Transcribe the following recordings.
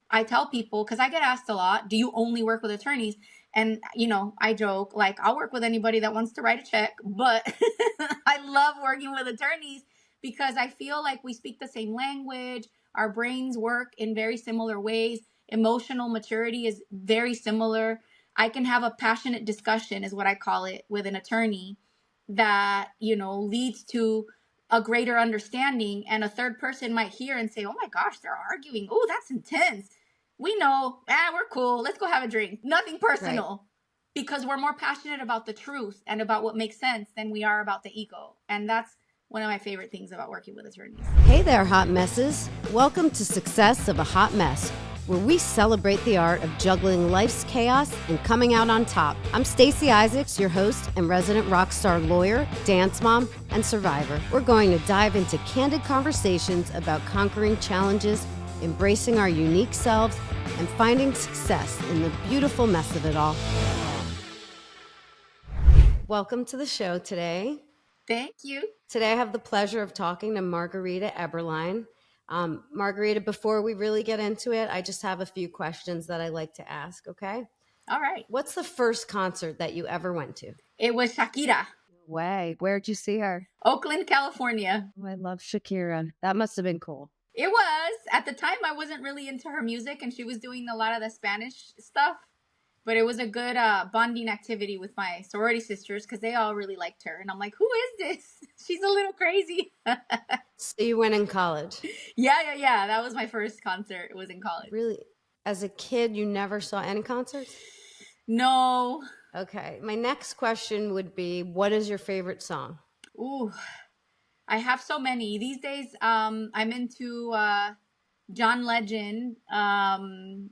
I tell people, because I get asked a lot, do you only work with attorneys? And, I joke, like, I'll work with anybody that wants to write a check, but I love working with attorneys because I feel like we speak the same language. Our brains work in very similar ways. Emotional maturity is very similar. I can have a passionate discussion, is what I call it, with an attorney that, leads to a greater understanding. And a third person might hear and say, oh my gosh, they're arguing. Oh, that's intense. We know, we're cool. Let's go have a drink. Nothing personal. Right. Because we're more passionate about the truth and about what makes sense than we are about the ego. And that's one of my favorite things about working with attorneys. Hey there, hot messes. Welcome to Success of a Hot Mess, where we celebrate the art of juggling life's chaos and coming out on top. I'm Stacey Isaacs, your host and resident rock star lawyer, dance mom, and survivor. We're going to dive into candid conversations about conquering challenges, embracing our unique selves, and finding success in the beautiful mess of it all. Welcome to the show today. Thank you. Today I have the pleasure of talking to Margarita Everline. Margarita, before we really get into it, I just have a few questions that I like to ask, okay? All right. What's the first concert that you ever went to? It was Shakira. Way. Where'd you see her? Oakland, California. Oh, I love Shakira. That must have been cool. It was. At the time, I wasn't really into her music, and she was doing a lot of the Spanish stuff. But it was a good bonding activity with my sorority sisters because they all really liked her. And I'm like, who is this? She's a little crazy. So you went in college? Yeah. That was my first concert. It was in college. Really? As a kid, you never saw any concerts? No. Okay. My next question would be, what is your favorite song? Ooh, I have so many. These days, I'm into John Legend and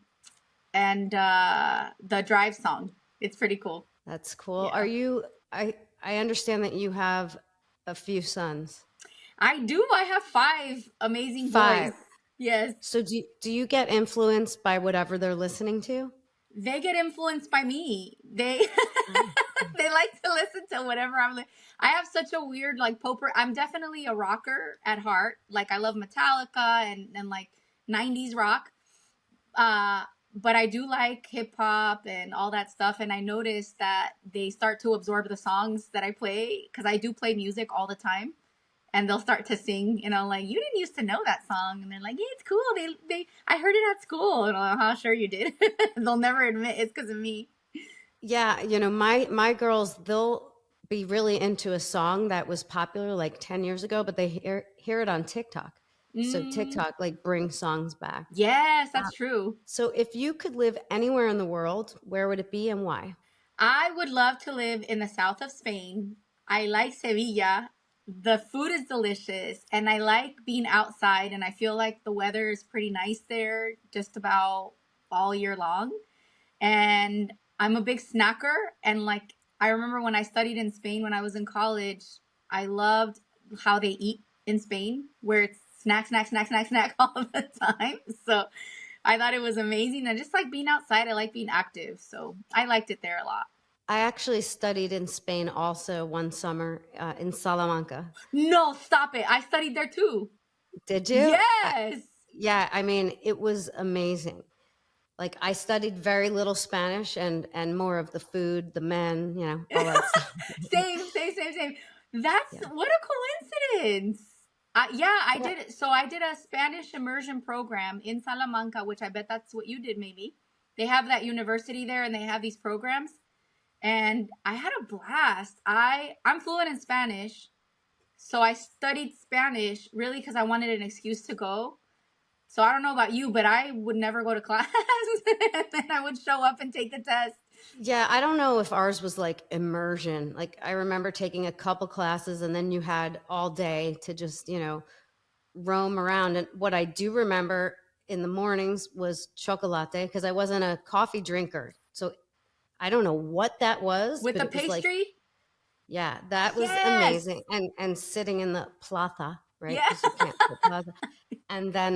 the Drive song. It's pretty cool. That's cool. Yeah. I understand that you have a few sons. I do. I have 5 amazing boys. Yes. So do you get influenced by whatever they're listening to? They get influenced by me. They they like to listen to whatever I have such a weird I'm definitely a rocker at heart. Like I love Metallica and like 90s rock. But I do like hip hop and all that stuff. And I noticed that they start to absorb the songs that I play because I do play music all the time. And they'll start to sing, like, you didn't used to know that song. And they're like, yeah, it's cool. I heard it at school. And I'm like, huh, sure you did. They'll never admit it's because of me. Yeah. My girls, they'll be really into a song that was popular like 10 years ago, but they hear it on TikTok. So TikTok brings songs back. Yes, that's true. So if you could live anywhere in the world, where would it be and why? I would love to live in the south of Spain. I like Sevilla. The food is delicious and I like being outside and I feel like the weather is pretty nice there just about all year long. And I'm a big snacker and I remember when I studied in Spain when I was in college, I loved how they eat in Spain where it's snack all the time. So I thought it was amazing. I just like being outside. I like being active. So I liked it there a lot. I actually studied in Spain also one summer in Salamanca. No, stop it. I studied there too. Did you? Yes. Yeah. I mean, it was amazing. Like I studied very little Spanish and more of the food, the men, all that stuff. Same. What a coincidence. I did it. So I did a Spanish immersion program in Salamanca, which I bet that's what you did maybe. They have that university there and they have these programs. And I had a blast. I'm fluent in Spanish. So I studied Spanish really because I wanted an excuse to go. So I don't know about you, but I would never go to class. And then I would show up and take the test. Yeah, I don't know if ours was like immersion. Like I remember taking a couple classes and then you had all day to just, roam around. And what I do remember in the mornings was chocolate because I wasn't a coffee drinker. So I don't know what that was. With the pastry? Yeah, that was amazing. And sitting in the plaza, right? Yeah. You can't put plaza. And then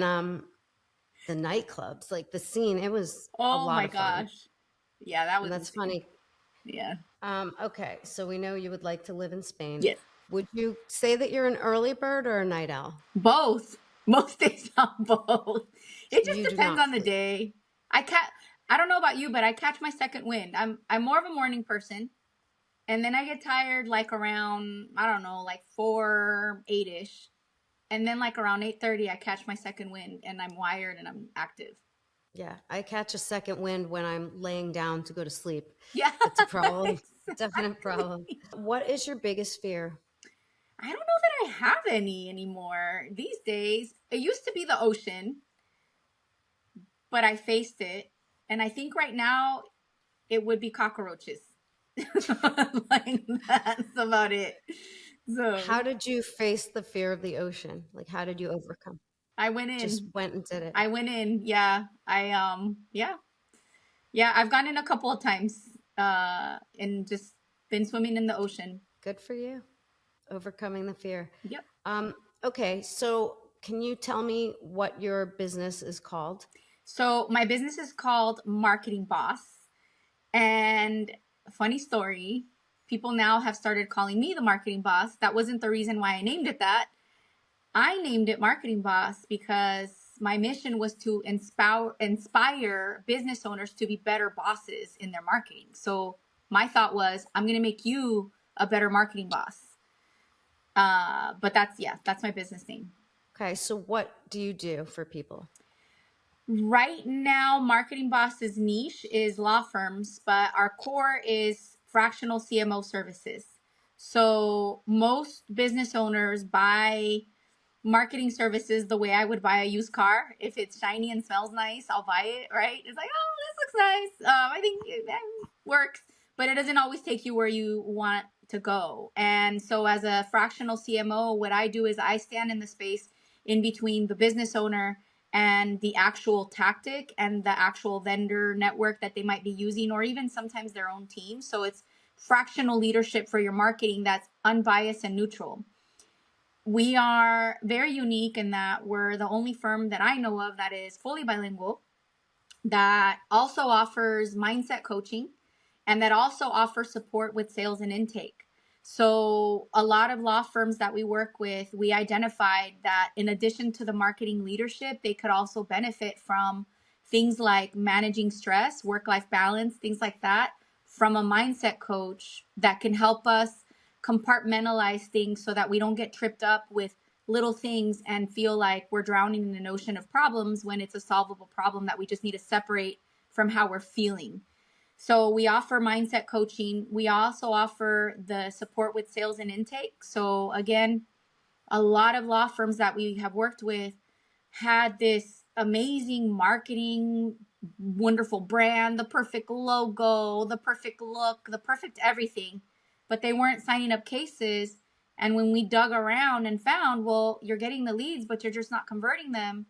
the nightclubs, like the scene, it was a lot of fun. Oh my gosh. Yeah, that was. And that's funny. Yeah. Okay, so we know you would like to live in Spain. Yes. Would you say that you're an early bird or a night owl? Both. Most days on both. It just You do depends not on the sleep. day. I don't know about you, but I catch my second wind. I'm more of a morning person. And then I get tired like around, I don't know, like 4, 8-ish. And then like around 8:30 I catch my second wind and I'm wired and I'm active. Yeah, I catch a second wind when I'm laying down to go to sleep. Yeah. It's a problem. Definite problem. Exactly. What is your biggest fear? I don't know that I have any anymore these days. It used to be the ocean, but I faced it. And I think right now it would be cockroaches. Like that's about it. So How did you face the fear of the ocean? Like, how did you overcome? I went Just in. went and did it. I went in. Yeah. Yeah. Yeah, I've gone in a couple of times and just been swimming in the ocean. Good for you. Overcoming the fear. Yep. Um, okay, so can you tell me what your business is called? So my business is called Marketing Boss. And funny story, people now have started calling me the marketing boss. That wasn't the reason why I named it that. I named it Marketing Boss because my mission was to inspire business owners to be better bosses in their marketing. So my thought was, I'm going to make you a better marketing boss. But that's my business name. Okay, so what do you do for people? Right now, Marketing Boss's niche is law firms, but our core is fractional CMO services. So most business owners buy marketing services the way I would buy a used car. If it's shiny and smells nice, I'll buy it, right? It's like, oh, this looks nice. I think it works, but it doesn't always take you where you want to go. And so as a fractional CMO, what I do is I stand in the space in between the business owner and the actual tactic and the actual vendor network that they might be using, or even sometimes their own team. So it's fractional leadership for your marketing that's unbiased and neutral. We are very unique in that we're the only firm that I know of that is fully bilingual, that also offers mindset coaching, and that also offers support with sales and intake. So, a lot of law firms that we work with, we identified that in addition to the marketing leadership, they could also benefit from things like managing stress, work life balance, things like that, from a mindset coach that can help us compartmentalize things so that we don't get tripped up with little things and feel like we're drowning in an ocean of problems when it's a solvable problem that we just need to separate from how we're feeling. So we offer mindset coaching. We also offer the support with sales and intake. So again, a lot of law firms that we have worked with had this amazing marketing, wonderful brand, the perfect logo, the perfect look, the perfect everything, but they weren't signing up cases. And when we dug around and found, well, you're getting the leads, but you're just not converting them,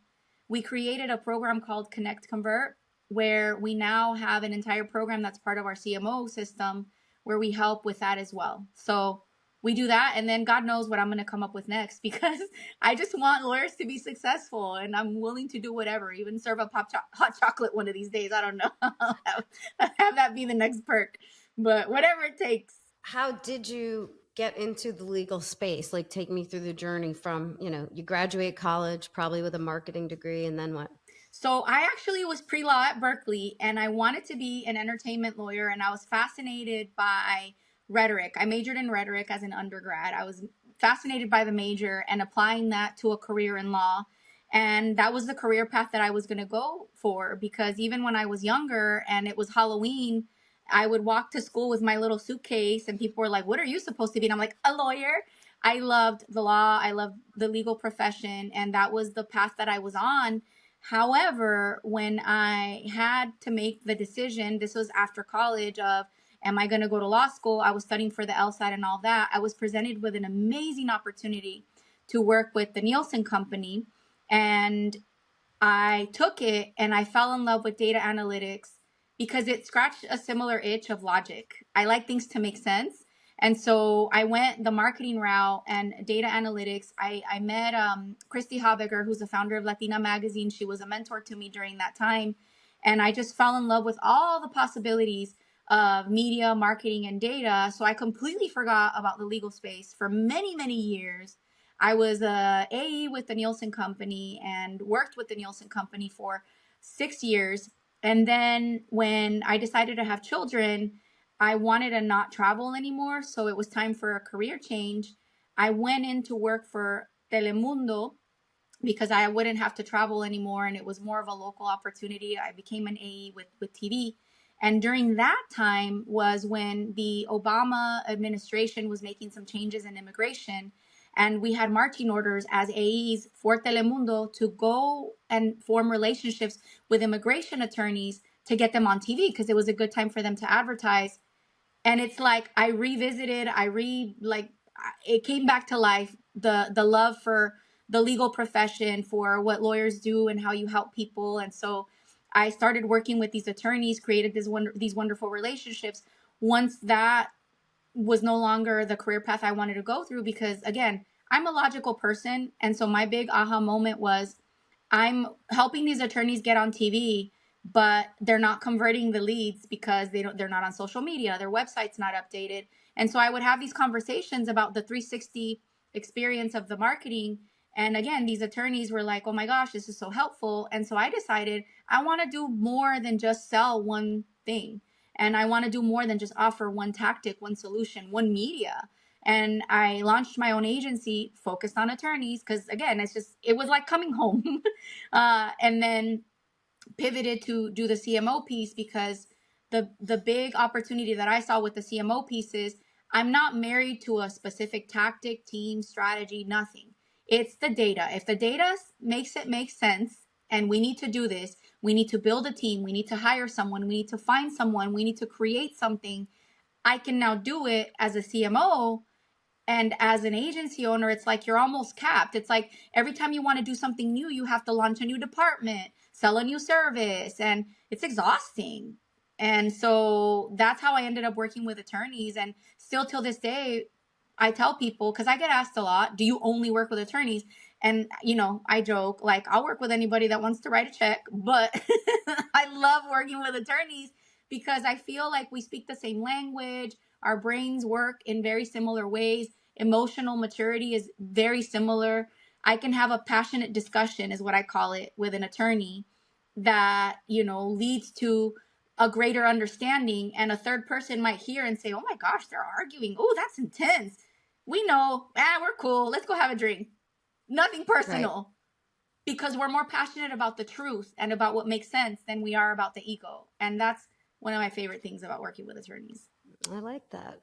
we created a program called Connect Convert, where we now have an entire program that's part of our CMO system where we help with that as well. So we do that, and then God knows what I'm going to come up with next, because I just want lawyers to be successful, and I'm willing to do whatever, even serve up hot chocolate one of these days. I don't know. Have that be the next perk, but whatever it takes. How did you get into the legal space? Like, take me through the journey from, you graduate college, probably with a marketing degree, and then what? So I actually was pre-law at Berkeley, and I wanted to be an entertainment lawyer, and I was fascinated by rhetoric. I majored in rhetoric as an undergrad. I was fascinated by the major and applying that to a career in law. And that was the career path that I was going to go for, because even when I was younger and it was Halloween, I would walk to school with my little suitcase and people were like, "What are you supposed to be?" And I'm like, "A lawyer." I loved the law. I loved the legal profession. And that was the path that I was on. However, when I had to make the decision, this was after college, of am I going to go to law school? I was studying for the LSAT and all that. I was presented with an amazing opportunity to work with the Nielsen Company. And I took it and I fell in love with data analytics because it scratched a similar itch of logic. I like things to make sense. And so I went the marketing route and data analytics. I met Christy Habeger, who's the founder of Latina Magazine. She was a mentor to me during that time. And I just fell in love with all the possibilities of media, marketing, and data. So I completely forgot about the legal space for many, many years. I was a AE with the Nielsen Company and worked with the Nielsen Company for 6 years. And then when I decided to have children, I wanted to not travel anymore. So it was time for a career change. I went in to work for Telemundo because I wouldn't have to travel anymore and it was more of a local opportunity. I became an AE with TV. And during that time was when the Obama administration was making some changes in immigration. And we had marching orders as AEs for Telemundo to go and form relationships with immigration attorneys to get them on TV because it was a good time for them to advertise. And it's like I revisited, it came back to life, the love for the legal profession, for what lawyers do and how you help people. And so I started working with these attorneys, created these wonderful relationships. Once that was no longer the career path I wanted to go through, because again, I'm a logical person. And so my big aha moment was I'm helping these attorneys get on TV, but they're not converting the leads because they're not on social media. Their website's not updated. And so I would have these conversations about the 360 experience of the marketing. And again, these attorneys were like, oh my gosh, this is so helpful. And so I decided I want to do more than just sell one thing. And I want to do more than just offer one tactic, one solution, one media. And I launched my own agency focused on attorneys because, again, it was like coming home. And then pivoted to do the CMO piece because the big opportunity that I saw with the CMO piece is I'm not married to a specific tactic, team, strategy, nothing. It's the data. If the data makes it make sense and we need to do this, we need to build a team, we need to hire someone, we need to find someone, we need to create something, I can now do it as a CMO. And as an agency owner, it's like you're almost capped. It's like every time you want to do something new, you have to launch a new department, sell a new service, and it's exhausting. And so that's how I ended up working with attorneys. And still till this day, I tell people, because I get asked a lot, do you only work with attorneys? And, I joke, like, I'll work with anybody that wants to write a check. But I love working with attorneys because I feel like we speak the same language. Our brains work in very similar ways. Emotional maturity is very similar. I can have a passionate discussion, is what I call it, with an attorney that, leads to a greater understanding. And a third person might hear and say, oh my gosh, they're arguing. Oh, that's intense. We know, we're cool. Let's go have a drink. Nothing personal. Right. Because we're more passionate about the truth and about what makes sense than we are about the ego. And that's one of my favorite things about working with attorneys. I like that.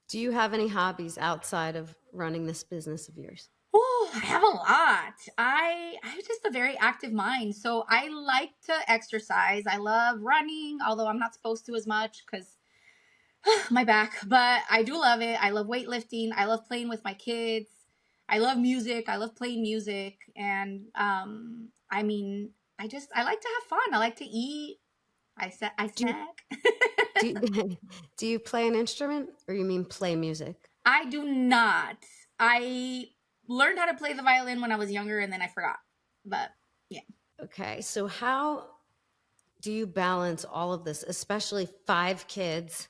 Do you have any hobbies outside of running this business of yours? Oh, I have a lot. I have just a very active mind. So I like to exercise. I love running, although I'm not supposed to as much because my back, but I do love it. I love weightlifting. I love playing with my kids. I love music. I love playing music. And I like to have fun. I like to eat. I snack. Do you play an instrument, or you mean play music? I do not. I learned how to play the violin when I was younger and then I forgot. But yeah. Okay. So how do you balance all of this, especially 5 kids,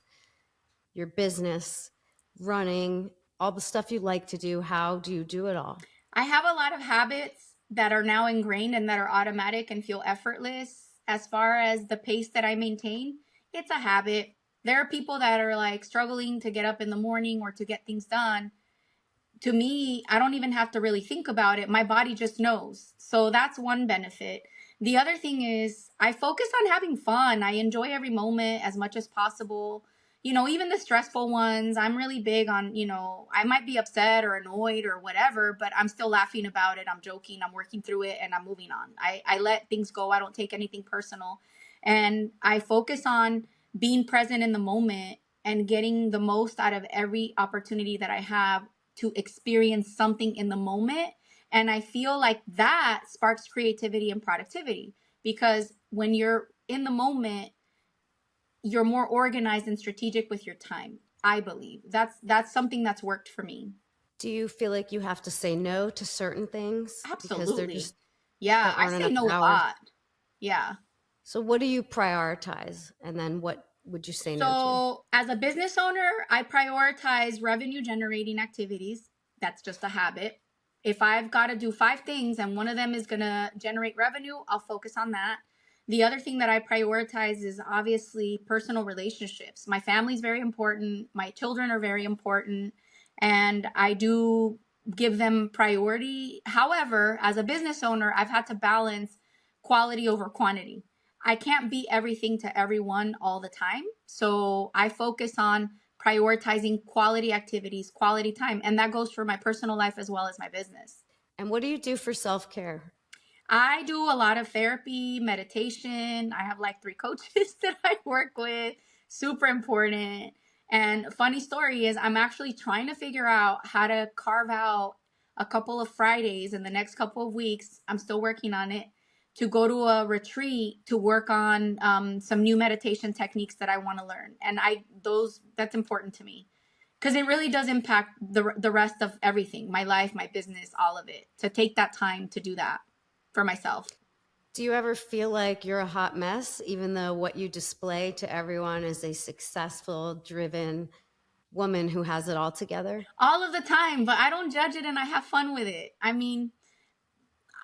your business, running, all the stuff you like to do? How do you do it all? I have a lot of habits that are now ingrained and that are automatic and feel effortless. As far as the pace that I maintain, it's a habit. There are people that are like struggling to get up in the morning or to get things done. To me, I don't even have to really think about it. My body just knows. So that's one benefit. The other thing is I focus on having fun. I enjoy every moment as much as possible. Even the stressful ones, I'm really big on, I might be upset or annoyed or whatever, but I'm still laughing about it. I'm joking. I'm working through it and I'm moving on. I let things go. I don't take anything personal. And I focus on being present in the moment and getting the most out of every opportunity that I have to experience something in the moment. And I feel like that sparks creativity and productivity because when you're in the moment, you're more organized and strategic with your time. I believe that's something that's worked for me. Do you feel like you have to say no to certain things? Absolutely. Yeah, I say no a lot. Yeah. So what do you prioritize? And then what would you say no to? So as a business owner, I prioritize revenue generating activities. That's just a habit. if I've got to do 5 things and one of them is going to generate revenue, I'll focus on that. The other thing that I prioritize is obviously personal relationships. My family's very important. My children are very important. And I do give them priority. However, as a business owner, I've had to balance quality over quantity. I can't be everything to everyone all the time. So I focus on prioritizing quality activities, quality time. And that goes for my personal life as well as my business. And what do you do for self-care? I do a lot of therapy, meditation. I have like 3 coaches that I work with. Super important. And funny story is I'm actually trying to figure out how to carve out a couple of Fridays in the next couple of weeks. I'm still working on it to go to a retreat to work on some new meditation techniques that I want to learn. And that's important to me because it really does impact the rest of everything, my life, my business, all of it, to take that time to do that for myself. Do you ever feel like you're a hot mess, even though what you display to everyone is a successful, driven woman who has it all together? All of the time, but I don't judge it and I have fun with it. I mean,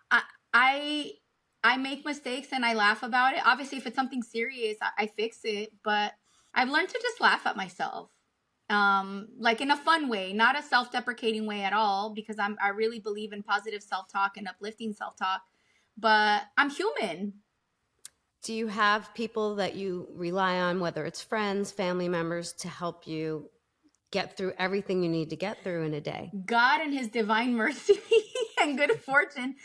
I I, I make mistakes and I laugh about it. Obviously, if it's something serious, I fix it, but I've learned to just laugh at myself. Like in a fun way, not a self-deprecating way at all, because I really believe in positive self-talk and uplifting self-talk, but I'm human. Do you have people that you rely on, whether it's friends, family members, to help you get through everything you need to get through in a day? God and his divine mercy and good fortune.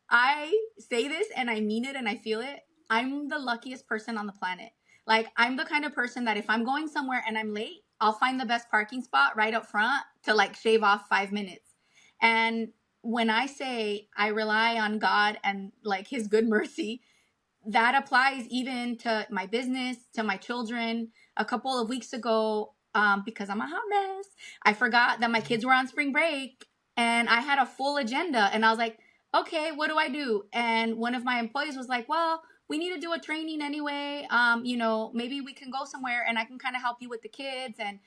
I say this and I mean it and I feel it. I'm the luckiest person on the planet. Like, I'm the kind of person that if I'm going somewhere and I'm late, I'll find the best parking spot right up front to like shave off 5 minutes. And when I say I rely on God and like his good mercy, that applies even to my business, to my children. A couple of weeks ago, because I'm a hot mess, I forgot that my kids were on spring break and I had a full agenda. And I was like, okay, what do I do? And one of my employees was like, well, we need to do a training anyway. Maybe we can go somewhere and I can kind of help you with the kids. And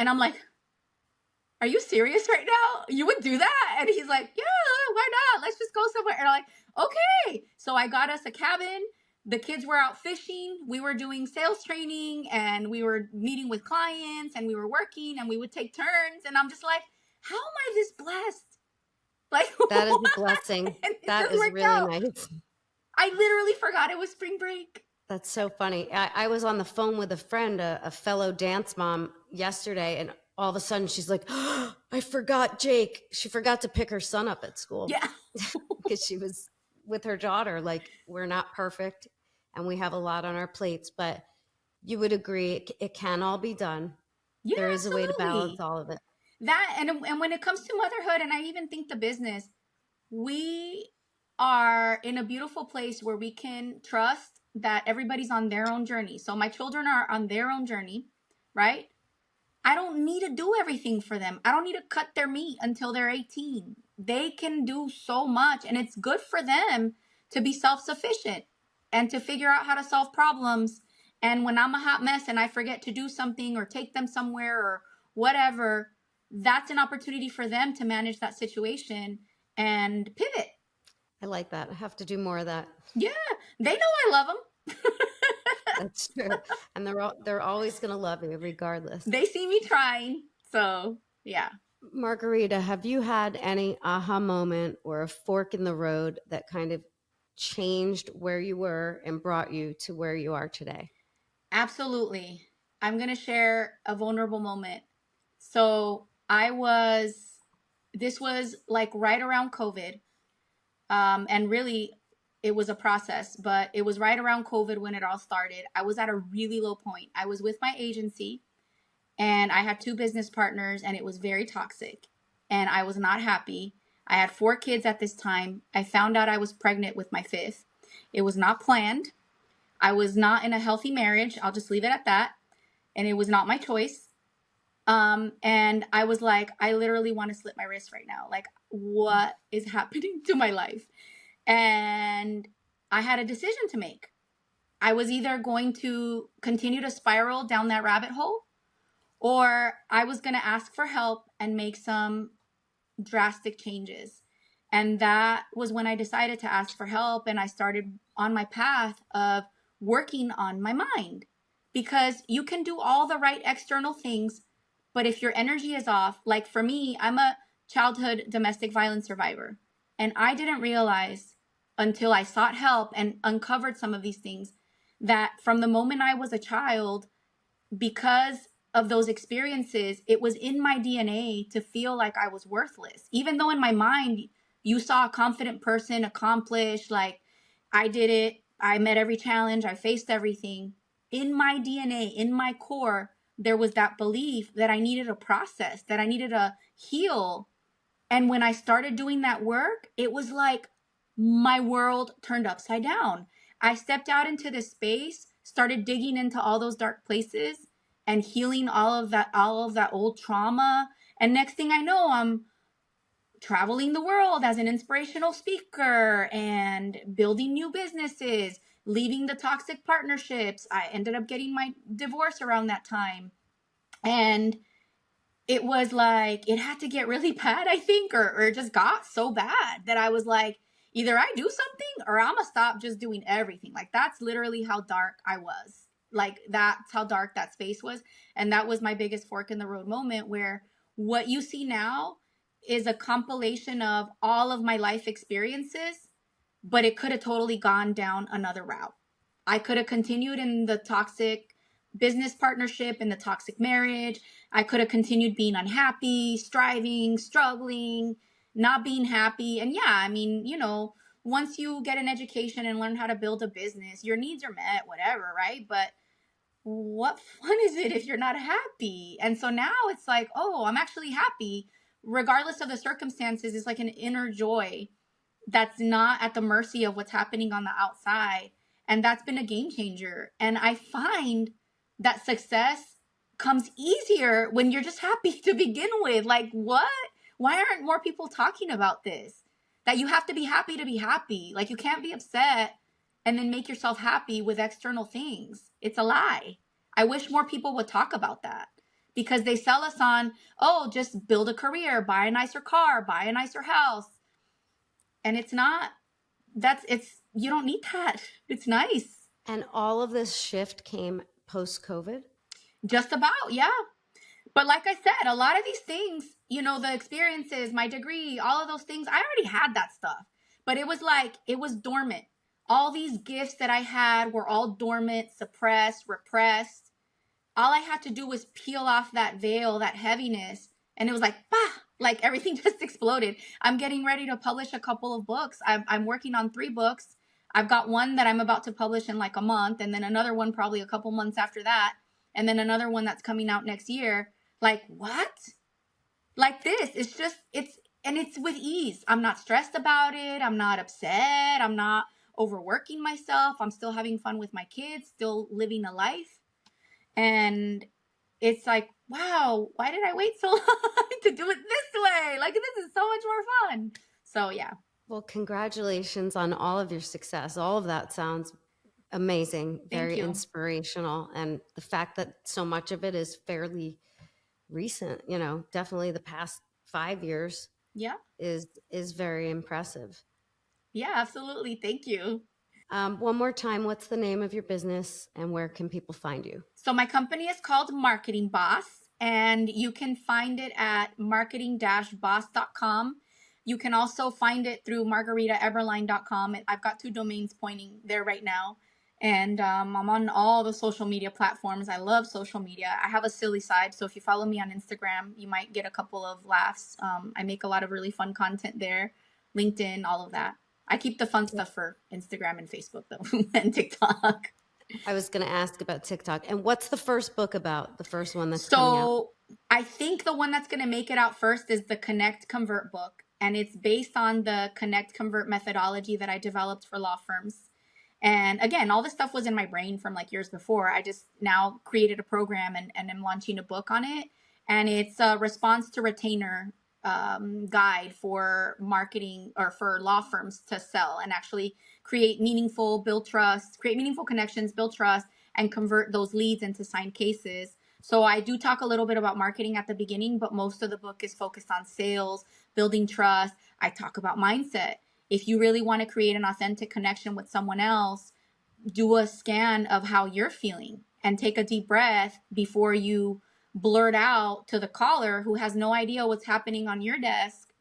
I'm like, are you serious right now? You would do that? And he's like, yeah, why not? Let's just go somewhere. And I'm like, okay. So I got us a cabin. The kids were out fishing. We were doing sales training and we were meeting with clients and we were working and we would take turns. And I'm just like, how am I this blessed? Like, That is a blessing. That is really nice. I literally forgot it was spring break. That's so funny. I was on the phone with a friend, a fellow dance mom yesterday, and all of a sudden she's like, oh, I forgot Jake. She forgot to pick her son up at school. Yeah. Because she was with her daughter. Like, we're not perfect and we have a lot on our plates, but you would agree it can all be done. Yeah, there is absolutely. a way to balance all of it. That and when it comes to motherhood, and I even think the business, we are in a beautiful place where we can trust that everybody's on their own journey. So my children are on their own journey, right? I don't need to do everything for them. I don't need to cut their meat until they're 18. They can do so much, and it's good for them to be self-sufficient and to figure out how to solve problems. And when I'm a hot mess and I forget to do something or take them somewhere or whatever, that's an opportunity for them to manage that situation and pivot. I like that. I have to do more of that. Yeah, they know I love them. That's true. And they're always going to love you regardless. They see me trying. So, yeah. Margarita, have you had any aha moment or a fork in the road that kind of changed where you were and brought you to where you are today? Absolutely. I'm going to share a vulnerable moment. So this was like right around COVID. And really it was a process, but it was right around COVID when it all started. I was at a really low point. I was with my agency and I had 2 business partners and it was very toxic and I was not happy. I had 4 kids at this time. I found out I was pregnant with my 5th. It was not planned. I was not in a healthy marriage. I'll just leave it at that. And it was not my choice. And I was like, I literally want to slit my wrist right now. Like, what is happening to my life? And I had a decision to make. I was either going to continue to spiral down that rabbit hole, or I was going to ask for help and make some drastic changes. And that was when I decided to ask for help, and I started on my path of working on my mind. Because you can do all the right external things, but if your energy is off, like for me, I'm a childhood domestic violence survivor. And I didn't realize until I sought help and uncovered some of these things that from the moment I was a child, because of those experiences, it was in my DNA to feel like I was worthless. Even though in my mind, you saw a confident person accomplish, like, I did it, I met every challenge, I faced everything. In my DNA, in my core, there was that belief that I needed a process, that I needed to heal. And when I started doing that work, it was like my world turned upside down. I stepped out into this space, started digging into all those dark places and healing all of that old trauma. And next thing I know, I'm traveling the world as an inspirational speaker and building new businesses, leaving the toxic partnerships. I ended up getting my divorce around that time. And it was like it had to get really bad, I think, or it just got so bad that I was like, either I do something or I'm gonna stop just doing everything. Like, that's literally how dark I was. Like, that's how dark that space was. And that was my biggest fork in the road moment, where what you see now is a compilation of all of my life experiences, but it could have totally gone down another route. I could have continued in the toxic business partnership, in the toxic marriage. I could have continued being unhappy, striving, struggling, not being happy. And yeah, I mean, once you get an education and learn how to build a business, your needs are met, whatever, right? But what fun is it if you're not happy? And so now it's like, oh, I'm actually happy regardless of the circumstances. It's like an inner joy that's not at the mercy of what's happening on the outside. And that's been a game changer. And I find that success comes easier when you're just happy to begin with. Like, what? Why aren't more people talking about this? That you have to be happy to be happy. Like, you can't be upset and then make yourself happy with external things. It's a lie. I wish more people would talk about that, because they sell us on, oh, just build a career, buy a nicer car, buy a nicer house. And it's not, you don't need that. It's nice. And all of this shift came post-COVID? Just about, yeah. But like I said, a lot of these things, the experiences, my degree, all of those things, I already had that stuff. But it was like, it was dormant. All these gifts that I had were all dormant, suppressed, repressed. All I had to do was peel off that veil, that heaviness, and it was like, bah, like everything just exploded. I'm getting ready to publish a couple of books. I'm working on 3 books. I've got one that I'm about to publish in like a month, and then another one probably a couple months after that, and then another one that's coming out next year. Like, what? Like this. It's with ease. I'm not stressed about it. I'm not upset. I'm not overworking myself. I'm still having fun with my kids, still living a life. And it's like, wow, why did I wait so long to do it this way? Like, this is so much more fun. So, yeah. Well, congratulations on all of your success. All of that sounds amazing, very inspirational. And the fact that so much of it is fairly recent, definitely the past 5 years, yeah, is very impressive. Yeah, absolutely. Thank you. One more time, what's the name of your business and where can people find you? So my company is called Marketing Boss, and you can find it at marketing-boss.com. You can also find it through margaritaeverline.com. I've got 2 domains pointing there right now. And I'm on all the social media platforms. I love social media. I have a silly side, so if you follow me on Instagram, you might get a couple of laughs. I make a lot of really fun content there. LinkedIn, all of that. I keep the fun stuff for Instagram and Facebook, though, and TikTok. I was going to ask about TikTok. And what's the first book about? The first one that's coming out? So I think the one that's going to make it out first is the Connect Convert book. And it's based on the Connect Convert methodology that I developed for law firms. And again, all this stuff was in my brain from like years before. I just now created a program and am launching a book on it. And it's a response to retainer guide for marketing or for law firms to sell and actually create meaningful connections, build trust, and convert those leads into signed cases. So I do talk a little bit about marketing at the beginning, but most of the book is focused on sales, building trust. I talk about mindset. If you really want to create an authentic connection with someone else, do a scan of how you're feeling and take a deep breath before you blurt out to the caller who has no idea what's happening on your desk,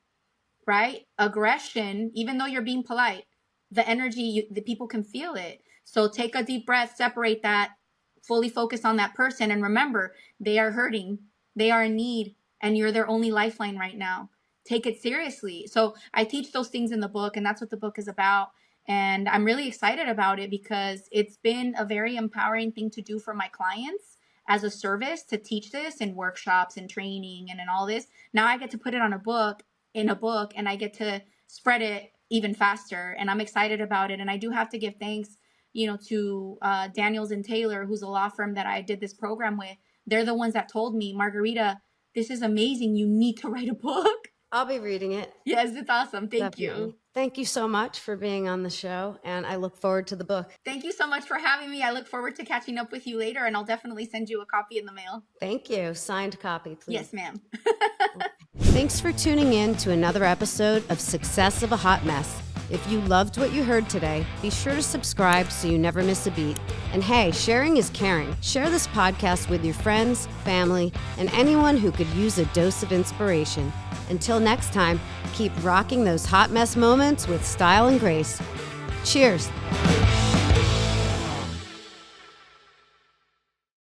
right? Aggression, even though you're being polite, the energy, the people can feel it. So take a deep breath, separate that, fully focus on that person. And remember, they are hurting, they are in need, and you're their only lifeline right now. Take it seriously. So I teach those things in the book, and that's what the book is about. And I'm really excited about it because it's been a very empowering thing to do for my clients as a service, to teach this in workshops and training and in all this. Now I get to put it on a book, and I get to spread it even faster. And I'm excited about it. And I do have to give thanks, to Daniels and Taylor, who's a law firm that I did this program with. They're the ones that told me, Margarita, this is amazing. You need to write a book. I'll be reading it. Yes, it's awesome. Thank Definitely. you. Thank you so much for being on the show, and I look forward to the book. Thank you so much for having me. I look forward to catching up with you later, and I'll definitely send you a copy in the mail. Thank you. Signed copy, please. Yes, ma'am. Thanks for tuning in to another episode of Success of a Hot Mess. If you loved what you heard today, be sure to subscribe so you never miss a beat. And hey, sharing is caring. Share this podcast with your friends, family, and anyone who could use a dose of inspiration. Until next time, keep rocking those hot mess moments with style and grace. Cheers.